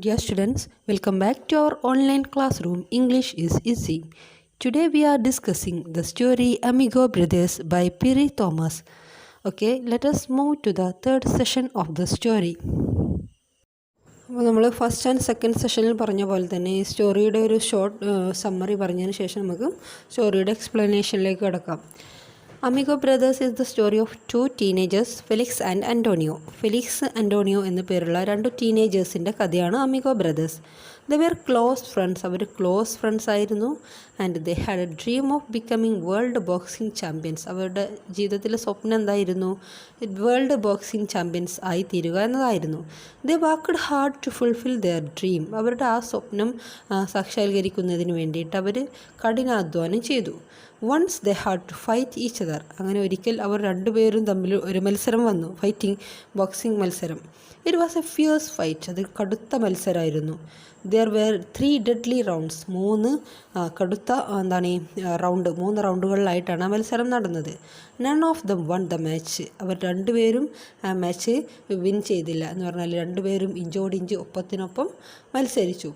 Dear students, welcome back to our online classroom. English is easy. Today we are discussing the story Amigo Brothers by Piri Thomas. Okay, let us move to the third session of the story. അപ്പോൾ നമ്മൾ first and second സെഷനിൽ പറഞ്ഞ പോലെ തന്നെ ഈ സ്റ്റോറിയുടെ ഒരു short summary പറഞ്ഞതിന് ശേഷം നമുക്ക് സ്റ്റോറിയുടെ എക്സ്പ്ലനേഷനിലേക്ക് കിടക്കാം. Amigo Brothers is the story of two teenagers, Felix and Antonio. Felix Antonio എന്നു പേരുള്ള രണ്ട് ടീനേജേഴ്സിൻ്റെ കഥയാണ് Amigo Brothers. They were close friends. അവർ ക്ലോസ് ഫ്രണ്ട്സ് ആയിരുന്നു. And they had a dream of becoming world boxing champions. അവരുടെ ജീവിതത്തിലെ സ്വപ്നം എന്തായിരുന്നു? വേൾഡ് ബോക്സിംഗ് ചാമ്പ്യൻസ് ആയി തീരുക എന്നതായിരുന്നു. They worked hard to fulfil their dream. അവരുടെ ആ സ്വപ്നം സാക്ഷാത്കരിക്കുന്നതിന് വേണ്ടിയിട്ട് അവർ കഠിനാധ്വാനം ചെയ്തു. Once they had to fight each other. അങ്ങനെ ഒരിക്കൽ അവർ രണ്ടുപേരും തമ്മിൽ ഒരു മത്സരം വന്നു, ബോക്സിംഗ് മത്സരം. It was a fierce fight. അത് കടുത്ത മത്സരമായിരുന്നു. There were 3 deadly rounds. കടുത്ത മൂന്ന് റൗണ്ടുകളിലായിട്ടാണ് ആ മത്സരം നടന്നത്. None of them won the match. അവർ രണ്ടുപേരും ആ മാച്ച് വിൻ ചെയ്തില്ല. എന്ന് പറഞ്ഞാൽ രണ്ടുപേരും ഇഞ്ചോടിഞ്ച് ഒപ്പത്തിനൊപ്പം മത്സരിച്ചു.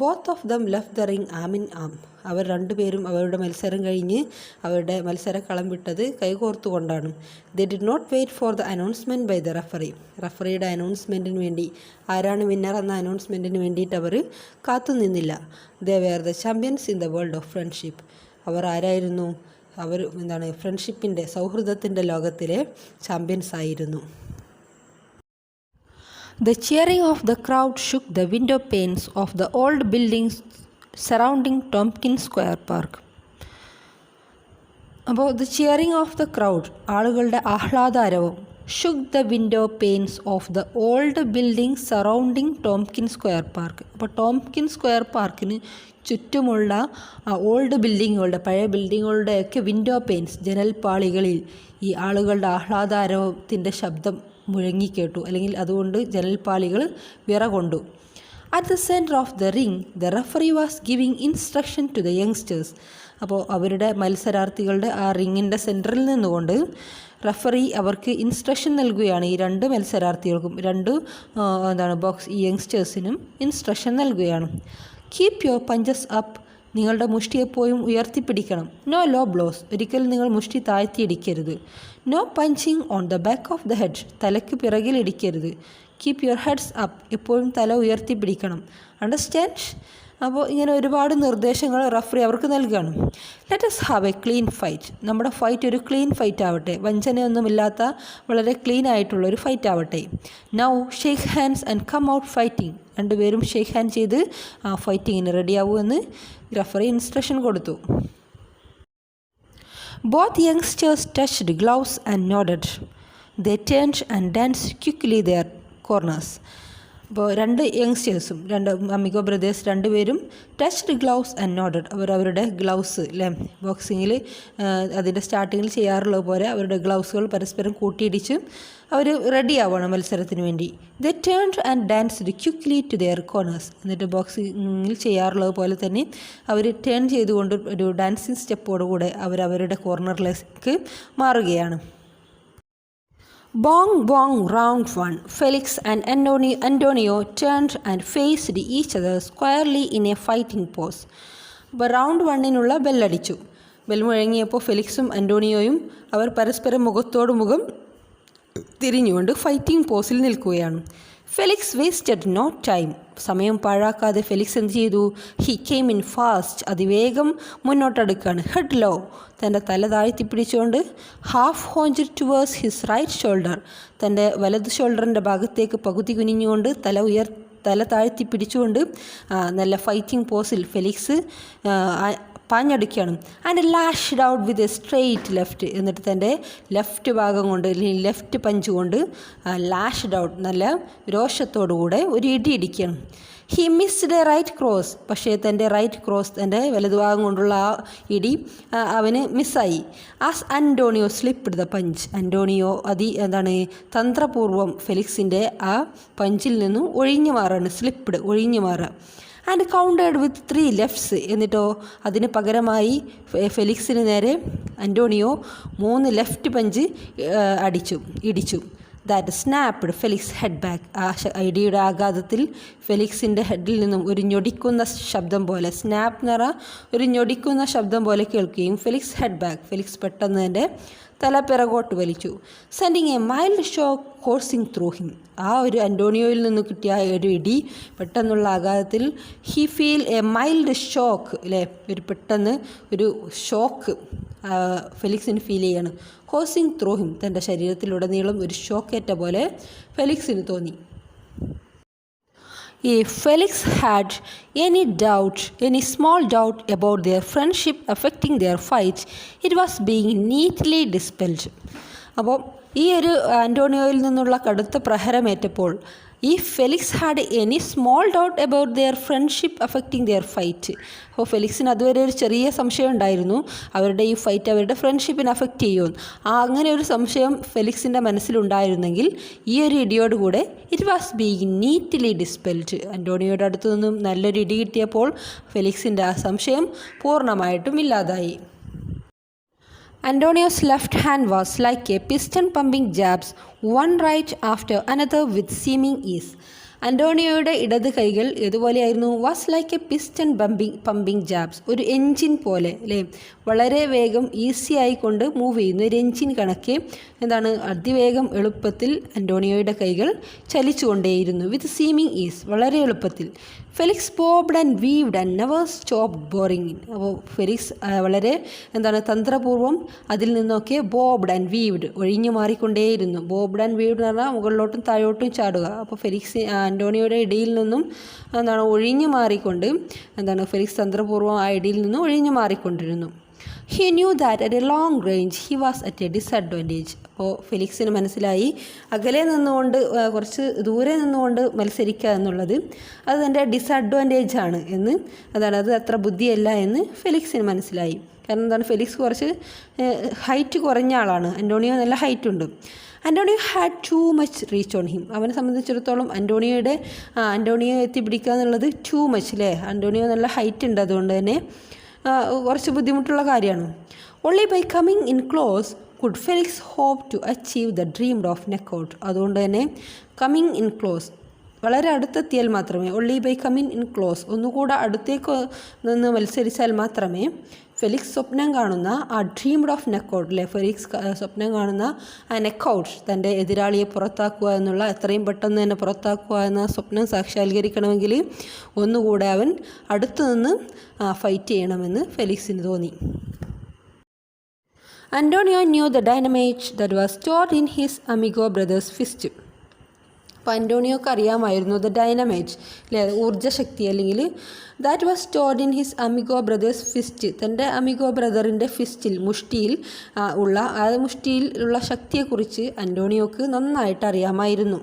Both of them left the ring arm in arm. അവർ രണ്ടുപേരും അവരുടെ മത്സരം കഴിഞ്ഞ് അവരുടെ മത്സരക്കളം വിട്ടത് കൈകോർത്തുകൊണ്ടാണ്. They did not wait for the announcement by the referee. റഫറിയുടെ അനൗൺസ്മെൻറ്റിന് വേണ്ടി, ആരാണ് വിന്നർ എന്ന അനൗൺസ്മെൻറ്റിന് വേണ്ടിയിട്ട് അവർ കാത്തുനിന്നില്ല. They were the champions in the world of friendship. അവർ ആരായിരുന്നു? അവർ ഫ്രണ്ട്ഷിപ്പിൻ്റെ, സൗഹൃദത്തിൻ്റെ ലോകത്തിലെ ചാമ്പ്യൻസ് ആയിരുന്നു. The cheering of the crowd shook the window panes of the old buildings surrounding Tompkins Square Park. അപ്പോൾ the cheering of the crowd, ആളുകളുടെ ആഹ്ലാദാരവം, shook the window panes of the old building surrounding Tompkins Square Park. അപ്പോൾ ടോംകിൻസ് സ്ക്വയർ പാർക്കിന് ചുറ്റുമുള്ള old ബിൽഡിങ്ങുകളുടെ, പഴയ ബിൽഡിങ്ങുകളുടെയൊക്കെ window pains, ജനൽപ്പാളികളിൽ ഈ ആളുകളുടെ ആഹ്ലാദാരവത്തിൻ്റെ ശബ്ദം മുഴങ്ങിക്കേട്ടു, അല്ലെങ്കിൽ അതുകൊണ്ട് ജനൽപ്പാളികൾ വിറകൊണ്ടു. At the centre of the ring the referee was giving instruction to the youngsters. അപ്പോൾ അവരുടെ മത്സരാർത്ഥികളുടെ ആ റിങ്ങിൻ്റെ സെൻറ്ററിൽ നിന്നുകൊണ്ട് റഫറി അവർക്ക് ഇൻസ്ട്രക്ഷൻ നൽകുകയാണ്. ഈ രണ്ട് മത്സരാർത്ഥികൾക്കും, ഈ യങ്സ്റ്റേഴ്സിനും ഇൻസ്ട്രക്ഷൻ നൽകുകയാണ്. Keep your punches up. നിങ്ങളുടെ മുഷ്ടി എപ്പോഴും ഉയർത്തിപ്പിടിക്കണം. No law blows. ഒരിക്കലും നിങ്ങൾ മുഷ്ടി താഴ്ത്തിയിടിക്കരുത്. No punching on the back of the head. തലയ്ക്ക് പിറകിൽ ഇടിക്കരുത്. Keep your heads up. എപ്പോഴും തല ഉയർത്തിപ്പിടിക്കണം. അണ്ടർസ്റ്റാൻഡ്? അപ്പോൾ ഇങ്ങനെ ഒരുപാട് നിർദ്ദേശങ്ങൾ റഫറി അവർക്ക് നൽകുകയാണ്. Let us have a clean fight. നമ്മുടെ ഫൈറ്റ് ഒരു ക്ലീൻ ഫൈറ്റ് ആവട്ടെ, വഞ്ചനയൊന്നുമില്ലാത്ത വളരെ ക്ലീൻ ആയിട്ടുള്ളൊരു ഫൈറ്റ് ആവട്ടെ. Now shake hands and come out fighting. രണ്ടുപേരും ഷേക്ക് ഹാൻഡ് ചെയ്ത് ഫൈറ്റിങ്ങിന് റെഡിയാവൂ എന്ന് റഫറി ഇൻസ്ട്രക്ഷൻ കൊടുത്തു. Both youngsters touched gloves and nodded. They turned and danced quickly their corners. അപ്പോൾ രണ്ട് യങ്സ്റ്റേഴ്സും, അമിഗോ ബ്രദേഴ്സ് രണ്ടുപേരും ടച്ച്ഡ് ഗ്ലൗസ് ആൻഡ് നോഡഡ്. അവരവരുടെ ഗ്ലൗസ്, ബോക്സിങ്ങിൽ അതിൻ്റെ സ്റ്റാർട്ടിങ്ങിൽ ചെയ്യാറുള്ളത് പോലെ അവരുടെ ഗ്ലൗസുകൾ പരസ്പരം കൂട്ടിയിടിച്ച് അവർ റെഡി ആവുകയാണ് മത്സരത്തിന് വേണ്ടി. They turned and danced quickly to their corners. എന്നിട്ട് ബോക്സിങ്ങിൽ ചെയ്യാറുള്ളത് പോലെ തന്നെ അവർ ടേൺ ചെയ്തുകൊണ്ട് ഒരു ഡാൻസിങ് സ്റ്റെപ്പോടുകൂടെ അവരവരുടെ കോർണറിലേക്ക് മാറുകയാണ്. Bong bong round one. Felix and Antonio turned and faced each other squarely in a fighting pose. അപ്പോൾ റൗണ്ട് വണ്ണിനുള്ള ബെല്ലടിച്ചു. ബെൽ മുഴങ്ങിയപ്പോൾ ഫെലിക്സും അന്റോണിയോയും അവർ പരസ്പരം മുഖത്തോട് മുഖം തിരിഞ്ഞുകൊണ്ട് ഫൈറ്റിംഗ് പോസിൽ നിൽക്കുകയാണ്. Felix wasted no time. സമയം പാഴാക്കാതെ ഫെലിക്സ് എന്ത് ചെയ്തു? He came in fast. അതിവേഗം മുന്നോട്ടെടുക്കുകയാണ്. Head low. തൻ്റെ തല താഴ്ത്തി പിടിച്ചുകൊണ്ട് half hunched towards his right shoulder. തൻ്റെ വലത് ഷോൾഡറിൻ്റെ ഭാഗത്തേക്ക് പകുതി കുനിഞ്ഞുകൊണ്ട് തല താഴ്ത്തി പിടിച്ചുകൊണ്ട് നല്ല ഫൈറ്റിംഗ് പോസിൽ ഫെലിക്സ് പാഞ്ഞടിക്കുകയാണ്. And lashed out with a straight left. എന്നിട്ട് തൻ്റെ ലെഫ്റ്റ് ഭാഗം കൊണ്ട്, അല്ലെങ്കിൽ ലെഫ്റ്റ് പഞ്ച് കൊണ്ട് ലാഷ്ഡ് ഔട്ട്, നല്ല രോഷത്തോടുകൂടെ ഒരു ഇടി ഇടിക്കുകയാണ്. He missed a right cross. പക്ഷേ തൻ്റെ റൈറ്റ് ക്രോസ്, തൻ്റെ വലതുഭാഗം കൊണ്ടുള്ള ആ ഇടി അവന് മിസ്സായി. As Antonio slipped the punch. Antonio തന്ത്രപൂർവ്വം ഫെലിക്സിൻ്റെ ആ പഞ്ചിൽ നിന്നും ഒഴിഞ്ഞു മാറാണ്. ഒഴിഞ്ഞു മാറുക. And countered with 3 lefts. എന്നിട്ടോ അതിന് പകരമായി ഫെലിക്സിന് നേരെ അന്റോണിയോ 3 ലെഫ്റ്റ് പഞ്ച് ഇടിച്ചു. That snapped Felix head back. ആ ഇടിയുടെ ആഘാതത്തിൽ ഫെലിക്സിൻ്റെ ഹെഡിൽ നിന്നും ഒരു ഞൊടിക്കുന്ന ശബ്ദം പോലെ, സ്നാപ്പ് എന്ന് പറഞ്ഞാൽ ഒരു ഞൊടിക്കുന്ന ശബ്ദം പോലെ കേൾക്കുകയും ഫെലിക്സ് ഹെഡ് ബാക്ക്, ഫെലിക്സ് പെട്ടെന്ന് എൻ്റെ തല പിറകോട്ട് വലിച്ചു. Sending a mild shock coursing through him. ആ ഒരു അന്റോണിയോയിൽ നിന്ന് കിട്ടിയ ഒരു ഇടി പെട്ടെന്നുള്ള ആഘാതത്തിൽ he feel a mild shock, അല്ലേ, ഒരു പെട്ടെന്ന് ഒരു ഷോക്ക് ഫെലിക്സിന് ഫീൽ ചെയ്യാണ്. കോഴ്സിങ് ത്രൂ ഹിം, തൻ്റെ ശരീരത്തിലുടനീളം ഒരു ഷോക്കേറ്റ പോലെ ഫെലിക്സിന് തോന്നി. If Felix had any small doubt about their friendship affecting their fight, it was being neatly dispelled. അപ്പോൾ ഈ ഒരു ആൻ്റോണിയോയിൽ നിന്നുള്ള കടുത്ത പ്രഹരമേറ്റപ്പോൾ ഈ Felix had any small doubt about their friendship affecting their fight. അപ്പോൾ ഫെലിക്സിന് അതുവരെ ഒരു ചെറിയ സംശയം ഉണ്ടായിരുന്നു, അവരുടെ ഈ ഫൈറ്റ് അവരുടെ ഫ്രണ്ട്ഷിപ്പിനെ അഫക്റ്റ് ചെയ്യുമെന്ന്. അങ്ങനെ ഒരു സംശയം ഫെലിക്സിൻ്റെ മനസ്സിലുണ്ടായിരുന്നെങ്കിൽ ഈ ഒരു ഇടിയോടുകൂടെ ഇറ്റ് വാസ് ബീങ് നീറ്റ്ലി ഡിസ്പെൽഡ്. ആൻ്റോണിയോയുടെ അടുത്തു നിന്നും നല്ലൊരു ഇടി കിട്ടിയപ്പോൾ ഫെലിക്സിൻ്റെ ആ സംശയം പൂർണ്ണമായിട്ടും ഇല്ലാതായി. Antonio's left hand was like a piston pumping jabs, one right after another with seeming ease. അന്റോണിയോയുടെ ഇടത് കൈകൾ ഏതുപോലെയായിരുന്നു? Was like a piston pumping jabs, ഒരു എൻജിൻ പോലെ, അല്ലേ, വളരെ വേഗം ഈസി ആയിക്കൊണ്ട് മൂവ് ചെയ്യുന്നു, ഒരു എൻജിൻ കണക്കെ എന്താണ് അതിവേഗം എളുപ്പത്തിൽ അന്റോണിയോയുടെ കൈകൾ ചലിച്ചുകൊണ്ടേയിരുന്നു. വിത്ത് സീമിങ് ഈസ്, വളരെ എളുപ്പത്തിൽ. Felix bobbed and weaved and never stopped boring. അപ്പോൾ ഫെലിക്സ് വളരെ തന്ത്രപൂർവ്വം അതിൽ നിന്നൊക്കെ ബോബ്ഡ് ആൻഡ് വീവ്ഡ്, ഒഴിഞ്ഞു മാറിക്കൊണ്ടേയിരുന്നു. ബോബ്ഡ് ആൻഡ് വീവ്ഡ് എന്ന് പറഞ്ഞാൽ മുകളിലോട്ടും താഴോട്ടും ചാടുക. അപ്പോൾ ഫെലിക്സ് ആൻ്റോണിയോയുടെ ഇടയിൽ നിന്നും ഒഴിഞ്ഞു മാറിക്കൊണ്ട് ഫെലിക്സ് തന്ത്രപൂർവ്വം ആ ഇടയിൽ നിന്നും ഒഴിഞ്ഞു മാറിക്കൊണ്ടിരുന്നു. He knew that at a long range he was at a disadvantage. അപ്പോൾ ഫെലിക്സിന് മനസ്സിലായി അകലെ നിന്നുകൊണ്ട്, കുറച്ച് ദൂരെ നിന്നുകൊണ്ട് മത്സരിക്കുക എന്നുള്ളത് അത് തൻ്റെ ഡിസഡ്വാൻറ്റേജ് ആണ് എന്ന്, അത് അത്ര ബുദ്ധിയല്ല എന്ന് ഫെലിക്സിന് മനസ്സിലായി. കാരണം ഫെലിക്സ് കുറച്ച് ഹൈറ്റ് കുറഞ്ഞ ആളാണ്, ആൻ്റോണിയോ നല്ല ഹൈറ്റ് ഉണ്ട്. Antonio had too much reach on him. അവനെ സംബന്ധിച്ചിടത്തോളം ആൻ്റോണിയോ എത്തിപ്പിടിക്കുക എന്നുള്ളത് ടു മച്ച്, അല്ലേ, ആൻ്റോണിയോ നല്ല ഹൈറ്റ് ഉണ്ട്, അതുകൊണ്ട് തന്നെ കുറച്ച് ബുദ്ധിമുട്ടുള്ള കാര്യമാണ്. Only by coming in close could Felix hope to achieve the dreamed of knockout. അതുകൊണ്ട് തന്നെ കമ്മിങ് ഇൻ ക്ലോസ്, വളരെ അടുത്തെത്തിയാൽ മാത്രമേ, only by coming in close, ഒന്നുകൂടെ അടുത്തേക്ക് നിന്ന് മത്സരിച്ചാൽ മാത്രമേ ഫെലിക്സ് സ്വപ്നം കാണുന്ന ആ ഡ്രീംഡ് ഓഫ് നെക്കൗട്ട്, അല്ലേ, ഫെലിക്സ് സ്വപ്നം കാണുന്ന ആ നെക്കൗട്ട്, തൻ്റെ എതിരാളിയെ പുറത്താക്കുക എന്നുള്ള, എത്രയും പെട്ടെന്ന് തന്നെ പുറത്താക്കുക എന്ന സ്വപ്നം സാക്ഷാത്കരിക്കണമെങ്കിൽ ഒന്നുകൂടെ അവൻ അടുത്തു നിന്ന് ഫൈറ്റ് ചെയ്യണമെന്ന് ഫെലിക്സിന് തോന്നി. Antonio knew the dynamite that was stored in his AMIGO brother's fist. അപ്പോൾ അന്റോണിയോക്ക് അറിയാമായിരുന്നു ദ ഡൈനമൈറ്റ്, അല്ലേ, ഊർജ്ജശക്തി, അല്ലെങ്കിൽ that was stored in his amigo brothers fist. തൻ്റെ അമിഗോ ബ്രദറിൻ്റെ ഫിസ്റ്റിൽ, മുഷ്ടിയിൽ ഉള്ള ശക്തിയെക്കുറിച്ച് അന്റോണിയോക്ക് നന്നായിട്ട് അറിയാമായിരുന്നു.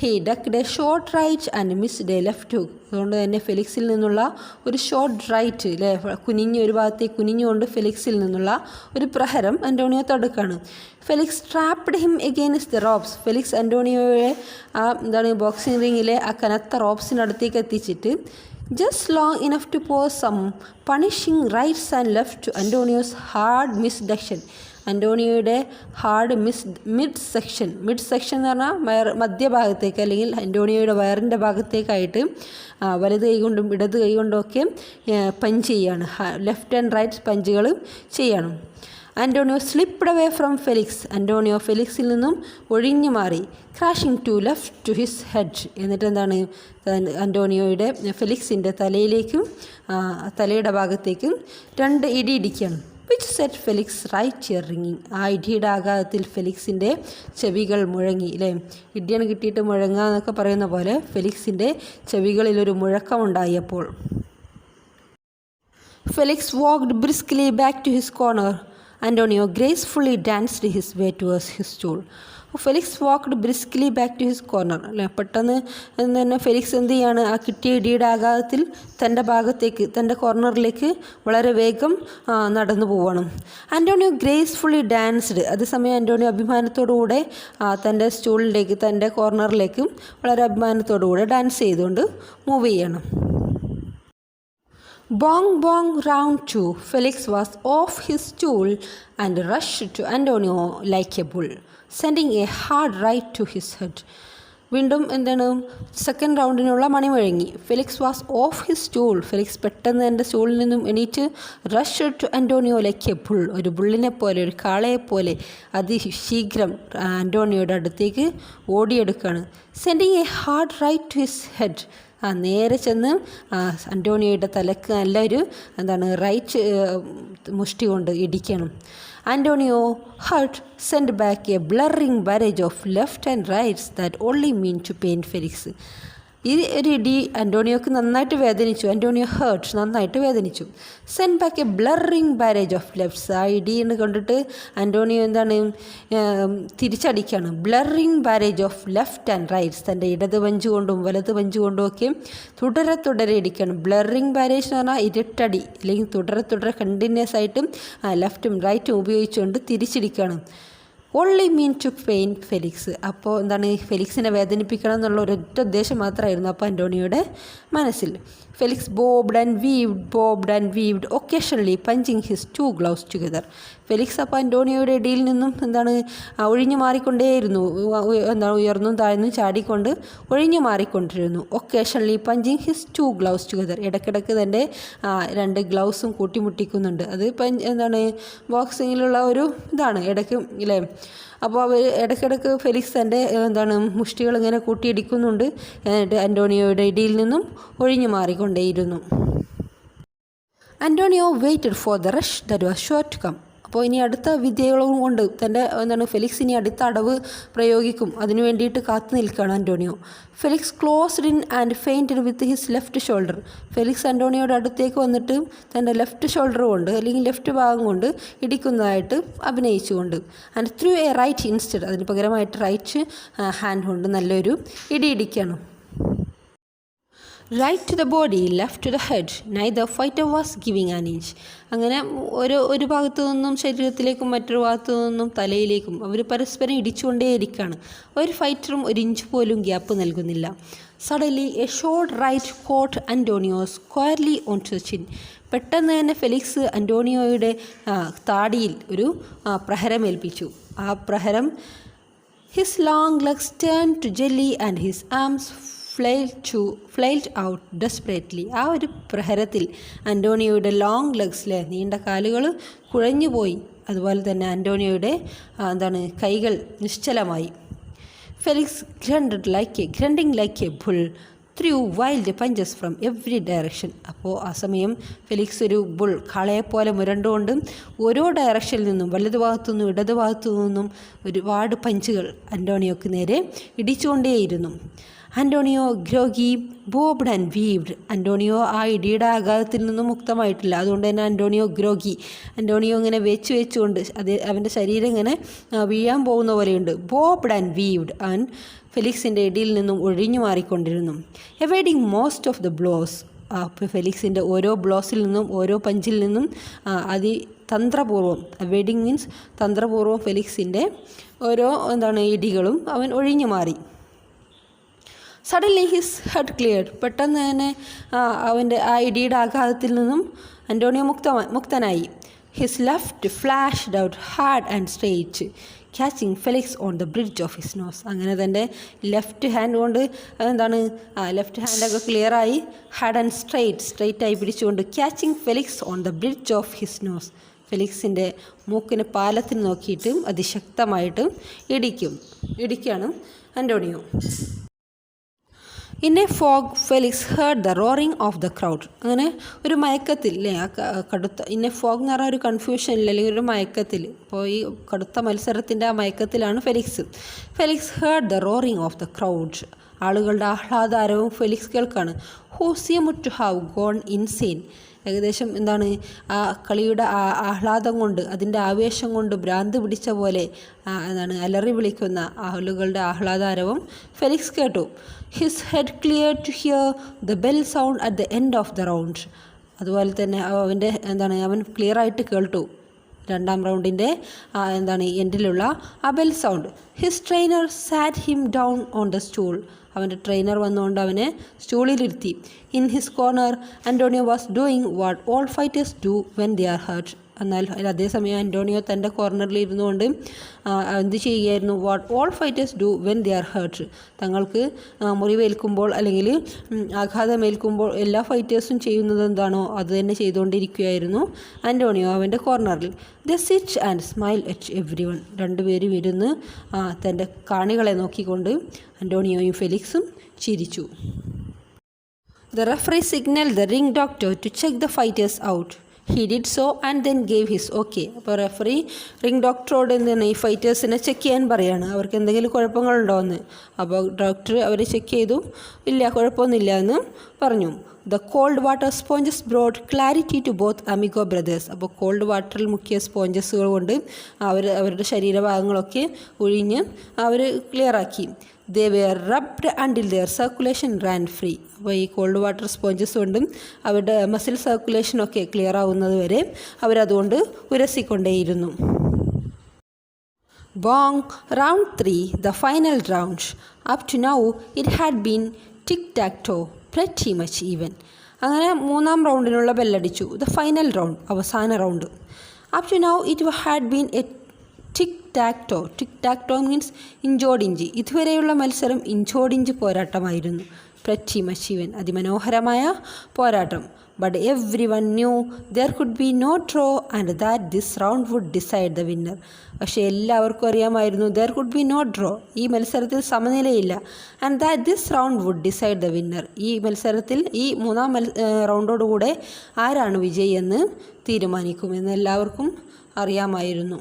He ducked a short right and missed a left hook. അതുകൊണ്ട് തന്നെ ഫെലിക്സിൽ നിന്നുള്ള ഒരു ഷോർട്ട് റൈറ്റ്, അല്ലേ, ഒരു ഭാഗത്തേക്ക് കുനിഞ്ഞുകൊണ്ട് ഫെലിക്സിൽ നിന്നുള്ള ഒരു പ്രഹരം അന്റോണിയോ തടുക്കാണ്. Felix trapped him against the ropes. Felix അന്റോണിയോയെ ബോക്സിംഗ് റിങ്ങിലെ ആ കനത്ത റോപ്സിനടുത്തേക്ക് എത്തിച്ചിട്ട് just long enough to pose some punishing rights and left to Antonio's hard misdection. അന്റോണിയോയുടെ ഹാർഡ് മിഡ് സെക്ഷൻ എന്ന് പറഞ്ഞാൽ മധ്യഭാഗത്തേക്ക്, അല്ലെങ്കിൽ അന്റോണിയോയുടെ വയറിൻ്റെ ഭാഗത്തേക്കായിട്ട് വലത് കൈകൊണ്ടും ഇടത് കൈകൊണ്ടുമൊക്കെ പഞ്ച് ചെയ്യാണ്, ലെഫ്റ്റ് ആൻഡ് റൈറ്റ് പഞ്ചുകൾ ചെയ്യണം. Antonio slipped away from Felix. Antonio ഫെലിക്സിൽ നിന്നും ഒഴിഞ്ഞു മാറി. Crashing two left to his head. എന്നിട്ട് ആൻ്റോണിയോയുടെ ഫെലിക്സിൻ്റെ തലയുടെ ഭാഗത്തേക്കും 2 ഇടി ഇടിക്കുകയാണ്. Which set Felix right ear റിങ്ങിങ്. ആ ഇടിയുടെ ആഘാതത്തിൽ ഫെലിക്സിൻ്റെ ചെവികൾ മുഴങ്ങി, അല്ലേ, ഇടിയാണ് കിട്ടിയിട്ട് മുഴങ്ങുക എന്നൊക്കെ പറയുന്ന പോലെ ഫെലിക്സിൻ്റെ ചെവികളിലൊരു മുഴക്കമുണ്ടായപ്പോൾ Felix walked briskly back to his corner. Antonio gracefully danced his way towards his stool. Felix walked briskly back to his corner, അല്ലേ, പെട്ടെന്ന് തന്നെ ഫെലിക്സ് എന്ത് ചെയ്യാണ്, ആ കിട്ടിയ ഇടിയുടെ ആഘാതത്തിൽ തൻ്റെ കോർണറിലേക്ക് വളരെ വേഗം നടന്നു പോവണം. Antonio gracefully danced. അതേസമയം ആൻ്റോണിയോ അഭിമാനത്തോടുകൂടെ തൻ്റെ സ്റ്റൂളിലേക്ക്, തൻ്റെ കോർണറിലേക്ക് വളരെ അഭിമാനത്തോടുകൂടെ ഡാൻസ് ചെയ്തുകൊണ്ട് മൂവ് ചെയ്യണം. Bong bong round 2. Felix was off his stool and rushed to Antonio like a bull. sending a hard right to his head. വീണ്ടും എന്താണ് സെക്കൻഡ് റൗണ്ടിനുള്ള മണി മുഴങ്ങി. Felix was off his stool. Felix പെട്ടെന്ന് എൻ്റെ സ്റ്റൂളിൽ നിന്നും എണീറ്റ് rush to Antonio like a bull, ഒരു ബുള്ളിനെ പോലെ, ഒരു കാളയെപ്പോലെ അതിശീഘ്രം അന്റോണിയോയുടെ അടുത്തേക്ക് ഓടിയെടുക്കുകയാണ്. Sending a hard right to his head, നേരെ ചെന്ന് അന്റോണിയോയുടെ തലക്ക് നല്ലൊരു റൈറ്റ് മുഷ്ടി കൊണ്ട് ഇടിക്കണം. Antonio hurt sent back a blurring barrage of left and rights that only mean to pain Felix. ഈ ഒരു ഇടി അന്റോണിയോക്ക് നന്നായിട്ട് വേദനിച്ചു. അന്റോണിയോ ഹേർട്ട്, നന്നായിട്ട് വേദനിച്ചു. Send back a blurring barrage of lefts. ആ ഇടി എന്ന് കണ്ടിട്ട് അന്റോണിയോ തിരിച്ചടിക്കുകയാണ്. Blurring barrage of left and rights, തൻ്റെ ഇടത് പഞ്ച് കൊണ്ടും വലത് പഞ്ച് കൊണ്ടും ഒക്കെ തുടരെ ഇടിക്കണം. ബ്ലറിങ് ബാരേജ് എന്ന് പറഞ്ഞാൽ ഇരുട്ടടി, അല്ലെങ്കിൽ തുടരെ കണ്ടിന്യൂസ് ആയിട്ടും ലെഫ്റ്റും റൈറ്റും ഉപയോഗിച്ചുകൊണ്ട് തിരിച്ചിടിക്കുകയാണ്. Only mean to pain Felix. അപ്പോൾ ഫെലിക്സിനെ വേദനിപ്പിക്കണം എന്നുള്ള ഒരൊറ്റ ഉദ്ദേശം മാത്രമായിരുന്നു അപ്പോൾ അന്റോണിയോയുടെ മനസ്സിൽ. Felix bobbed and weaved occasionally punching his 2 gloves together. ഫെലിക്സ് അപ്പോൾ അന്റോണിയോയുടെ ഇടയിൽ നിന്നും ഒഴിഞ്ഞു മാറിക്കൊണ്ടേയിരുന്നു. ഉയർന്നും താഴ്ന്നും ചാടിക്കൊണ്ട് ഒഴിഞ്ഞു മാറിക്കൊണ്ടിരുന്നു. Occasionally punching his 2 gloves together. ഇടയ്ക്കിടയ്ക്ക് തൻ്റെ 2 ഗ്ലൗസും കൂട്ടിമുട്ടിക്കുന്നുണ്ട്. അത് ബോക്സിങ്ങിലുള്ള ഒരു ഇതാണ് ഇടയ്ക്ക് അല്ലേ. അപ്പോൾ അവർ ഇടയ്ക്കിടയ്ക്ക് ഫെലിക്സ് തൻ്റെ മുഷ്ടികൾ ഇങ്ങനെ കൂട്ടിയിടിക്കുന്നുണ്ട്. എന്നിട്ട് അന്റോണിയോയുടെ ഇടയിൽ നിന്നും ഒഴിഞ്ഞു മാറിക്കൊണ്ടേയിരുന്നു. Antonio waited for the rush that was sure to come. അപ്പോൾ ഇനി അടുത്ത വിദ്യകളും കൊണ്ട് തൻ്റെ ഫെലിക്സ് ഇനി അടുത്ത അടവ് പ്രയോഗിക്കും, അതിനു വേണ്ടിയിട്ട് കാത്തു നിൽക്കുകയാണ് Antonio. Felix closed in and feinted with his left shoulder. Felix അന്റോണിയോയുടെ അടുത്തേക്ക് വന്നിട്ട് തൻ്റെ ലെഫ്റ്റ് ഷോൾഡർ കൊണ്ട്, അല്ലെങ്കിൽ ലെഫ്റ്റ് ഭാഗം കൊണ്ട് ഇടിക്കുന്നതായിട്ട് അഭിനയിച്ചുകൊണ്ട്. And threw a right instead, അതിന് പകരമായിട്ട് റൈറ്റ് ഹാൻഡ് കൊണ്ട് നല്ലൊരു ഇടിയിടിക്കുകയാണ്. Right to the body, left to the head, neither fighter was giving an inch. അങ്ങനെ ഒരു ഭാഗത്തു നിന്നും ശരീരത്തിലേക്കും മറ്റൊരു ഭാഗത്തു നിന്നും തലയിലേക്കും അവർ പരസ്പരം ഇടിച്ചുകൊണ്ടേയിരിക്കുകയാണ്. ഒരു ഫൈറ്ററും ഒരു ഇഞ്ച് പോലും ഗ്യാപ്പ് നൽകുന്നില്ല. Suddenly a short right caught Antonio squarely on to the chin. പെട്ടെന്ന് തന്നെ ഫെലിക്സ് അന്റോണിയോയുടെ താടിയിൽ ഒരു പ്രഹരമേൽപ്പിച്ചു. ആ പ്രഹരം his long legs turn to jelly and his arms flailed out desperately. ആ ഒരു പ്രഹരത്തിൽ അന്റോണിയോയുടെ ലോങ് ലെഗ്സിലെ നീണ്ട കാലുകൾ കുഴഞ്ഞുപോയി. അതുപോലെ തന്നെ അന്റോണിയോയുടെ കൈകൾ നിശ്ചലമായി. Felix ഗ്രണ്ടിങ് like a bull through wild punches from every direction. അപ്പോൾ ആ സമയം ഫെലിക്സ് ഒരു ബുൾ, കാളയെപ്പോലെ മുരണ്ടുകൊണ്ട് ഓരോ ഡയറക്ഷനിൽ നിന്നും, വലതു ഭാഗത്തു നിന്നും ഇടതു ഭാഗത്തു നിന്നും ഒരുപാട് പഞ്ചുകൾ അന്റോണിയോക്ക് നേരെ ഇടിച്ചുകൊണ്ടേയിരുന്നു. Antonio groggy bobbed and weaved. Antonio ആ ഇടിയുടെ ആഘാതത്തിൽ നിന്നും മുക്തമായിട്ടില്ല. അതുകൊണ്ട് തന്നെ അന്റോണിയോ ഗ്രോഗി. അന്റോണിയോ ഇങ്ങനെ വെച്ചുകൊണ്ട് അവൻ്റെ ശരീരം ഇങ്ങനെ വീഴാൻ പോകുന്ന പോലെയുണ്ട്. ബോബ്ഡ് ആൻഡ് വീവ്ഡ്. അവൻ ഫെലിക്സിൻ്റെ ഇടിയിൽ നിന്നും ഒഴിഞ്ഞു മാറിക്കൊണ്ടിരുന്നു. എവൈഡിങ് മോസ്റ്റ് ഓഫ് ദ ബ്ലോസ്. അപ്പോൾ ഫെലിക്സിൻ്റെ ഓരോ ബ്ലോസിൽ നിന്നും ഓരോ പഞ്ചിൽ നിന്നും തന്ത്രപൂർവ്വം, വെഡിങ് മീൻസ് തന്ത്രപൂർവ്വം ഫെലിക്സിൻ്റെ ഓരോ ഇടികളും അവൻ ഒഴിഞ്ഞു മാറി. Suddenly his head cleared. പെട്ടെന്ന് തന്നെ അവൻ്റെ ആ ഇടിയുടെ ആഘാതത്തിൽ നിന്നും അന്റോണിയോ മുക്തനായി. His left flashed out hard and straight, catching Felix on the bridge of his nose. അങ്ങനെ തൻ്റെ ലെഫ്റ്റ് ഹാൻഡ് കൊണ്ട് ലെഫ്റ്റ് ഹാൻഡൊക്കെ ക്ലിയറായി ഹാർഡ് ആൻഡ് സ്ട്രെയിറ്റായി പിടിച്ചുകൊണ്ട് catching Felix on the bridge of his nose. ഫെലിക്സിൻ്റെ മൂക്കിന് പാലത്തിന് നോക്കിയിട്ട് അതിശക്തമായിട്ട് ഇടിക്കുകയാണ് Antonio. In a fog Felix heard the roaring of the crowd. അങ്ങനെ ഒരു മയക്കത്തിൽ അല്ലേ, കടുത്ത ഇൻ എ ഫോഗ് എന്ന് പറഞ്ഞാൽ ഒരു കൺഫ്യൂഷനിൽ അല്ലെങ്കിൽ ഒരു മയക്കത്തിൽ. അപ്പോൾ ഈ കടുത്ത മത്സരത്തിൻ്റെ ആ മയക്കത്തിലാണ് Felix heard the roaring of the crowd. ആളുകളുടെ ആഹ്ലാദാരവും ഫെലിക്സ് കേൾക്കാണ്. Who seemed to have gone insane. ഏകദേശം ആ കളിയുടെ ആഹ്ലാദം കൊണ്ട്, അതിൻ്റെ ആവേശം കൊണ്ട് ഭ്രാന്ത് പിടിച്ച പോലെ അലറി വിളിക്കുന്ന ആളുകളുടെ ആഹ്ലാദാരവും ഫെലിക്സ് കേട്ടു. His head clear to hear the bell sound at the end of the round. അതുപോലെ തന്നെ അവൻ ക്ലിയറായിട്ട് കേട്ടു രണ്ടാം റൗണ്ടിൻ്റെ എൻഡിലുള്ള ആ bell sound. His trainer sat him down on the stool. അവൻ്റെ ട്രെയിനർ വന്നുകൊണ്ട് അവനെ സ്റ്റൂളിലിരുത്തി. In his corner Antonio was doing what all fighters do when they are hurt. എന്നാൽ അതേസമയം അന്റോണിയോ തൻ്റെ കോർണറിൽ ഇരുന്നുകൊണ്ട് എന്ത് ചെയ്യുകയായിരുന്നു? What all fighters do when they are hurt. തങ്ങൾക്ക് മുറിവേൽക്കുമ്പോൾ അല്ലെങ്കിൽ ആഘാതമേൽക്കുമ്പോൾ എല്ലാ ഫൈറ്റേഴ്സും ചെയ്യുന്നത് എന്താണോ അത് തന്നെ ചെയ്തുകൊണ്ടിരിക്കുകയായിരുന്നു അന്റോണിയോ അവൻ്റെ കോർണറിൽ. The sit and smile at every one. രണ്ടുപേരും ഇരുന്ന് തൻ്റെ കാണികളെ നോക്കിക്കൊണ്ട് അന്റോണിയോയും ഫെലിക്സും ചിരിച്ചു. The referee signaled the ring doctor to check the fighters out. He did so and then gave his okay. അപ്പോൾ റെഫറി റിംഗ് ഡോക്ടറോട് എന്താണ് ഈ ഫൈറ്റേഴ്സിനെ ചെക്ക് ചെയ്യാൻ പറയാണ്, അവർക്ക് എന്തെങ്കിലും കുഴപ്പങ്ങളുണ്ടോ എന്ന്. അപ്പോൾ ഡോക്ടർ അവരെ ചെക്ക് ചെയ്തു, ഇല്ല കുഴപ്പമൊന്നുമില്ല എന്ന് പറഞ്ഞു. The cold water sponges brought clarity to both Amigo brothers. അപ്പോൾ കോൾഡ് വാട്ടറിൽ മുക്കിയ സ്പോഞ്ചസുകൾ കൊണ്ട് അവരുടെ ശരീരഭാഗങ്ങളൊക്കെ ഒഴിഞ്ഞ് അവർ ക്ലിയറാക്കി. They were rubbed until their circulation ran free. അപ്പോൾ ഈ കോൾഡ് വാട്ടർ സ്പോഞ്ചസ് കൊണ്ടും അവരുടെ മസിൽ സർക്കുലേഷനൊക്കെ ക്ലിയർ ആവുന്നത് വരെ അവരതുകൊണ്ട് ഉരസിക്കൊണ്ടേയിരുന്നു. Bong, round 3, the final round. Up to now it had been tic-tac-toe, pretty much even. അങ്ങനെ മൂന്നാം റൗണ്ടിനുള്ള ബെല്ലടിച്ചു. ദ ഫൈനൽ റൗണ്ട്, അവസാന റൗണ്ട്. Up to now it had been a tic tac toe. Tic tac toe means ഇഞ്ചോടിഞ്ച്. ഇതുവരെയുള്ള മത്സരം ഇഞ്ചോടിഞ്ച് പോരാട്ടമായിരുന്നു. pretty much even, അതിമനോഹരമായ പോരാട്ടം. But everyone knew there could be no draw and that this round would decide the winner. പക്ഷേ എല്ലാവർക്കും അറിയാമായിരുന്നു there could be no draw, ഈ മത്സരത്തിൽ സമനിലയില്ല. and that this round would decide the winner, ഈ മത്സരത്തിൽ ഈ മൂന്നാം റൗണ്ടോടുകൂടെ ആരാണ് വിജയി എന്ന് തീരുമാനിക്കുമെന്ന് എല്ലാവർക്കും അറിയാമായിരുന്നു.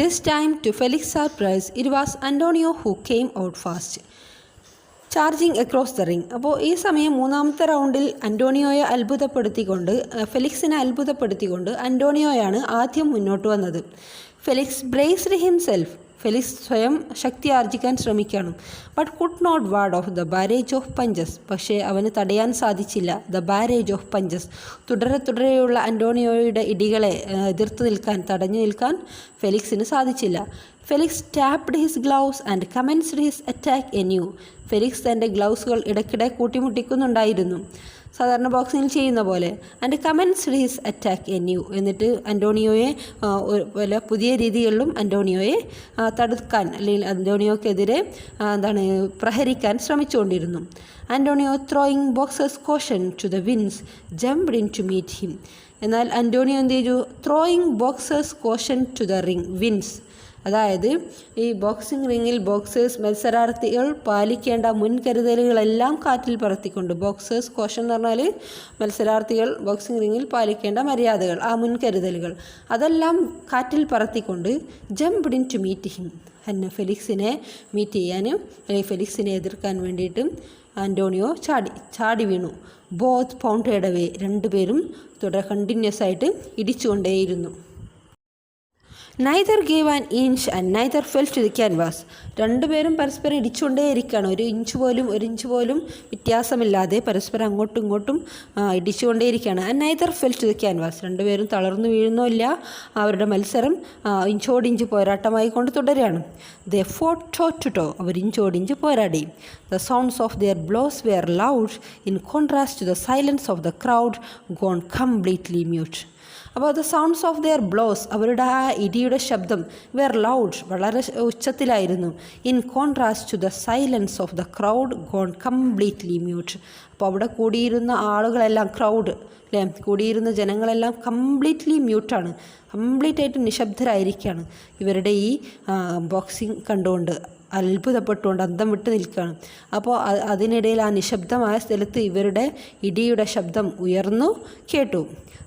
This time, to Felix's surprise, it was Antonio who came out fast, charging across the ring. അപ്പോൾ ഈ സമയം മൂന്നാമത്തെ റൗണ്ടിൽ അന്റോണിയോയെ ഫെലിക്സിനെ അത്ഭുതപ്പെടുത്തിക്കൊണ്ട് അന്റോണിയോയാണ് ആദ്യം മുന്നോട്ട് വന്നത്. Felix braced himself. ഫെലിക്സ് സ്വയം ശക്തി ആർജിക്കാൻ ശ്രമിക്കണം. But could not ward off the barrage of punches. പക്ഷേ അവന് തടയാൻ സാധിച്ചില്ല ദ ബാരേജ് ഓഫ് പഞ്ചസ്. തുടരെയുള്ള അന്റോണിയോയുടെ ഇടികളെ തടഞ്ഞു നിൽക്കാൻ ഫെലിക്സിന് സാധിച്ചില്ല. Felix tapped his gloves and commenced his attack anew. ഫെലിക്സ് തൻ്റെ ഗ്ലൗസുകൾ ഇടയ്ക്കിടെ കൂട്ടിമുട്ടിക്കുന്നുണ്ടായിരുന്നു, സാധാരണ ബോക്സിങ്ങിൽ ചെയ്യുന്ന പോലെ. And commenced his attack anew. എന്നിട്ട് അന്റോണിയോയെ പല പുതിയ രീതികളിലും അന്റോണിയോയെ തടുക്കാൻ അല്ലെങ്കിൽ അന്റോണിയോക്കെതിരെ പ്രഹരിക്കാൻ ശ്രമിച്ചുകൊണ്ടിരുന്നു. Antonio throwing boxers caution to the winds jumped in to meet him. എന്നാൽ അന്റോണിയോ എന്ത് ചെയ്തു? Throwing boxers caution to the ring winds. അതായത് ഈ ബോക്സിംഗ് റിങ്ങിൽ മത്സരാർത്ഥികൾ പാലിക്കേണ്ട മുൻകരുതലുകളെല്ലാം കാറ്റിൽ പറത്തിക്കൊണ്ട്, ബോക്സേഴ്സ് കോഷൻ എന്ന് പറഞ്ഞാൽ മത്സരാർത്ഥികൾ ബോക്സിംഗ് റിങ്ങിൽ പാലിക്കേണ്ട മര്യാദകൾ, ആ മുൻകരുതലുകൾ അതെല്ലാം കാറ്റിൽ പറത്തിക്കൊണ്ട് jumped in to meet him, ഫെലിക്സിനെ meet ചെയ്യാനും അല്ലെങ്കിൽ ഫെലിക്സിനെ എതിർക്കാൻ വേണ്ടിയിട്ടും അന്റോണിയോ ചാടി വീണു. Both പൗണ്ടഡ് away. രണ്ടുപേരും കണ്ടിന്യൂസ് ആയിട്ട് ഇടിച്ചുകൊണ്ടേയിരുന്നു. Neither gave an inch and neither fell to the canvas. രണ്ടുപേരും പരസ്പരം ഇടിച്ചുകൊണ്ടേയിരിക്കുകയാണ്. ഒരു ഇഞ്ച് പോലും വ്യത്യാസമില്ലാതെ പരസ്പരം അങ്ങോട്ടും ഇങ്ങോട്ടും ഇടിച്ചുകൊണ്ടേയിരിക്കുകയാണ്. And neither fell to the canvas. രണ്ടുപേരും തളർന്നു വീഴുന്നില്ല. അവരുടെ മത്സരം ഇഞ്ചോടിഞ്ച് പോരാട്ടമായി കൊണ്ട് തുടരുകയാണ്. They fought toe to toe. അവർ ഇഞ്ചോടിഞ്ച് പോരാടി. The sounds of their blows were loud in contrast to the silence of the crowd gone completely mute. അപ്പോൾ the sounds of their blows, അവരുടെ ആ ഇടിയുടെ ശബ്ദം, വെർ ലൗഡ്, വളരെ ഉച്ചത്തിലായിരുന്നു. In contrast to the silence of the crowd gone completely mute. അപ്പോൾ അവിടെ കൂടിയിരുന്ന ആളുകളെല്ലാം, ക്രൗഡ് അല്ലേ, കൂടിയിരുന്ന ജനങ്ങളെല്ലാം കംപ്ലീറ്റ്ലി മ്യൂട്ടാണ്, കംപ്ലീറ്റ് ആയിട്ട് നിശബ്ദരായിരിക്കുകയാണ്. ഇവരുടെ ഈ ബോക്സിങ് കണ്ടുകൊണ്ട് അത്ഭുതപ്പെട്ടുകൊണ്ട് അന്തം വിട്ട് നിൽക്കുകയാണ്. അപ്പോൾ അതിനിടയിൽ ആ നിശബ്ദമായ സ്ഥലത്ത് ഇവരുടെ ഇടിയുടെ ശബ്ദം ഉയർന്നു കേട്ടു.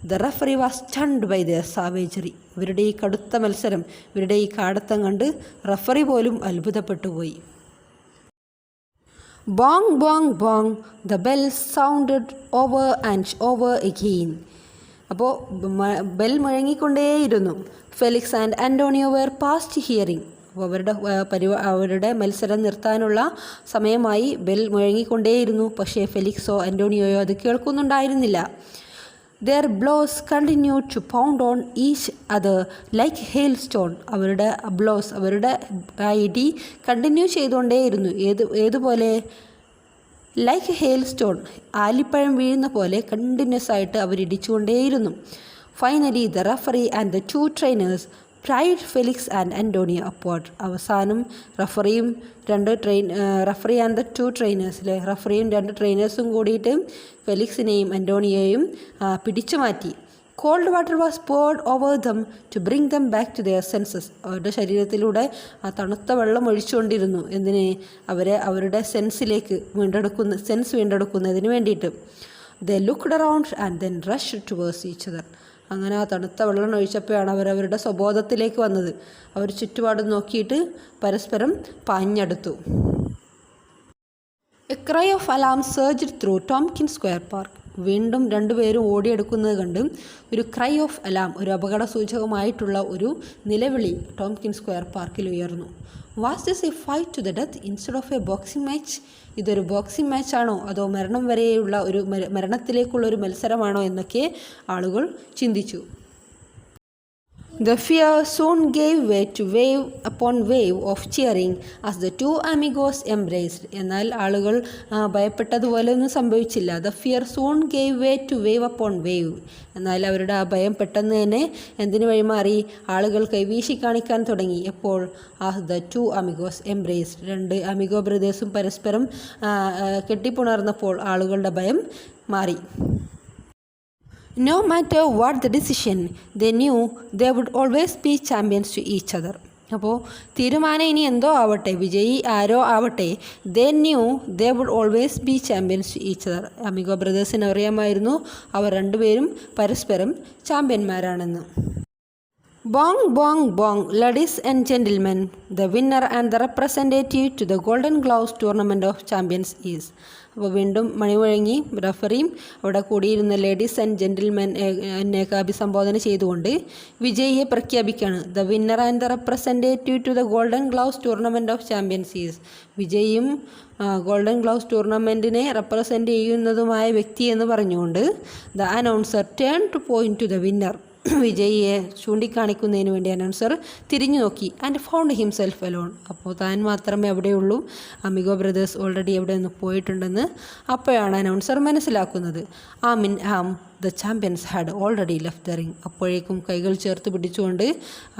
The referee was stunned by their savagery. ഇവരുടെ ഈ കടുത്ത മത്സരം, ഇവരുടെ ഈ കാടത്തം കണ്ട് റഫറി പോലും അത്ഭുതപ്പെട്ടു പോയി. Bong, bong, bong. The bells sounded over and over again. അപ്പോൾ ബെൽ മുഴങ്ങിക്കൊണ്ടേയിരുന്നു. Felix and Antonio were past hearing. അപ്പോൾ അവരുടെ മത്സരം നിർത്താനുള്ള സമയമായി. ബെൽ മുഴങ്ങിക്കൊണ്ടേയിരുന്നു. പക്ഷേ ഫെലിക്സോ അന്റോണിയോയോ അത് കേൾക്കുന്നുണ്ടായിരുന്നില്ല. Their blows continued to pound on each other like hailstone. അവരുടെ ബ്ലോസ്, അവരുടെ ഇടി കണ്ടിന്യൂ ചെയ്തുകൊണ്ടേയിരുന്നു. ഏതുപോലെ? ലൈക്ക് ഹെയിൽ സ്റ്റോൺ, ആലിപ്പഴം വീഴുന്ന പോലെ കണ്ടിന്യൂസ് ആയിട്ട് അവരിടിച്ചുകൊണ്ടേയിരുന്നു. Finally, the referee and the two trainers pried Felix and Antonio apart. അവസാനം referee and the two trainers അല്ലേ, റഫറിയും രണ്ട് ട്രെയിനേഴ്സും കൂടിയിട്ട് ഫെലിക്സിനെയും അന്റോണിയോയും പിടിച്ചു മാറ്റി. Called water was poured over them to bring them back to their senses. അവരുടെ ശരീരത്തിലൂടെ ആ തണുത്ത വെള്ളം ഒഴിച്ചുകൊണ്ടിരുന്നു. എന്തിന്? അവരുടെ സെൻസ് വീണ്ടെടുക്കുന്നതിന് വേണ്ടിയിട്ട്. They looked around and then rushed towards each other. അങ്ങനെ ആ തണുത്ത വെള്ളം ഒഴിച്ചപ്പോഴാണ് അവരവരുടെ സ്വബോധത്തിലേക്ക് വന്നത്. അവർ ചുറ്റുപാടും നോക്കിയിട്ട് പരസ്പരം പാഞ്ഞടുത്തു. A cry of alarm surged through Tompkins Square Park. വീണ്ടും രണ്ടുപേരും ഓടിയെടുക്കുന്നത് കണ്ട് ഒരു ക്രൈ ഓഫ് അലാം, ഒരു അപകട സൂചകമായിട്ടുള്ള ഒരു നിലവിളി ടോംകിൻസ് സ്ക്വയർ പാർക്കിൽ ഉയർന്നു. Was this a fight to the death instead of a boxing match? ഇതൊരു ബോക്സിംഗ് മാച്ചാണോ അതോ മരണത്തിലേക്കുള്ള ഒരു മത്സരമാണോ എന്നൊക്കെ ആളുകൾ ചിന്തിച്ചു. The fear soon gave way to wave upon wave of cheering as the two amigos embraced. എന്നാൽ ആളുകൾ ഭയപ്പെട്ടതുപോലെയൊന്നും സംഭവിച്ചില്ല. The fear soon gave way to wave upon wave. എന്നാൽ അവരുടെ ആ ഭയം പെട്ടെന്ന് തന്നെ എന്തിനു വഴിമാറി? ആളുകൾ കൈവീശി കാണിക്കാൻ തുടങ്ങി. എപ്പോൾ? as the two amigos embraced. രണ്ട് അമിഗോ ബ്രദേഴ്സും പരസ്പരം കെട്ടിപ്പുണർന്നപ്പോൾ ആളുകളുടെ ഭയം മാറി. No matter what the decision, they knew they would always be champions to each other. അപ്പോൾ തീരുമാനം ഇനി എന്തോ ആവട്ടെ, വിജയി ആരോ ആവട്ടെ, they knew they would always be champions to each other. Amigo ബ്രദേഴ്സിന് അറിയാമായിരുന്നു അവർ രണ്ടുപേരും പരസ്പരം ചാമ്പ്യന്മാരാണെന്ന്. Bong, bong, bong, ladies and gentlemen, the winner and the representative to the Golden Gloves Tournament of Champions is. അപ്പോൾ വീണ്ടും മണിമുഴങ്ങി റഫറിയും അവിടെ കൂടിയിരുന്ന ലേഡീസ് ആൻഡ് ജെൻറ്റിൽമെൻ എന്നെയൊക്കെ അഭിസംബോധന ചെയ്തുകൊണ്ട് വിജയിയെ പ്രഖ്യാപിക്കുകയാണ്. The winner and the representative to the Golden Gloves tournament of champions is. വിജയിയും Golden Gloves ടൂർണമെൻറ്റിനെ റെപ്രസെൻറ്റ് ചെയ്യുന്നതുമായ വ്യക്തി എന്ന് പറഞ്ഞുകൊണ്ട് the announcer turn to point to the winner. വിജയിയെ ചൂണ്ടിക്കാണിക്കുന്നതിന് വേണ്ടി അനൗൺസർ തിരിഞ്ഞു നോക്കി. And found himself alone. അപ്പോൾ താൻ മാത്രമേ അവിടെയുള്ളൂ, അമിഗോ ബ്രദേഴ്സ് ഓൾറെഡി അവിടെ നിന്ന് പോയിട്ടുണ്ടെന്ന് അപ്പോഴാണ് അനൗൺസർ മനസ്സിലാക്കുന്നത്. The champions had already left the ring. അപ്പോഴേക്കും കൈകൾ ചേർത്ത് പിടിച്ചുകൊണ്ട്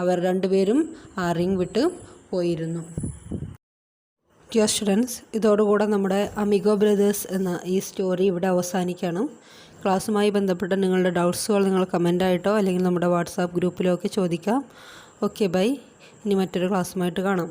അവർ രണ്ടുപേരും ആ റിംഗ് വിട്ട് പോയിരുന്നു. ഡിയർ സ്റ്റുഡൻസ്, ഇതോടുകൂടെ നമ്മുടെ അമിഗോ ബ്രദേഴ്സ് എന്ന ഈ സ്റ്റോറി ഇവിടെ അവസാനിക്കുകയാണ്. ക്ലാസ്സുമായി ബന്ധപ്പെട്ട നിങ്ങളുടെ ഡൗട്ട്സുകൾ നിങ്ങൾ കമൻ്റായിട്ടോ അല്ലെങ്കിൽ നമ്മുടെ വാട്സാപ്പ് ഗ്രൂപ്പിലോ ഒക്കെ ചോദിക്കാം. Okay, bye. ഇനി മറ്റൊരു ക്ലാസ്സുമായിട്ട് കാണാം.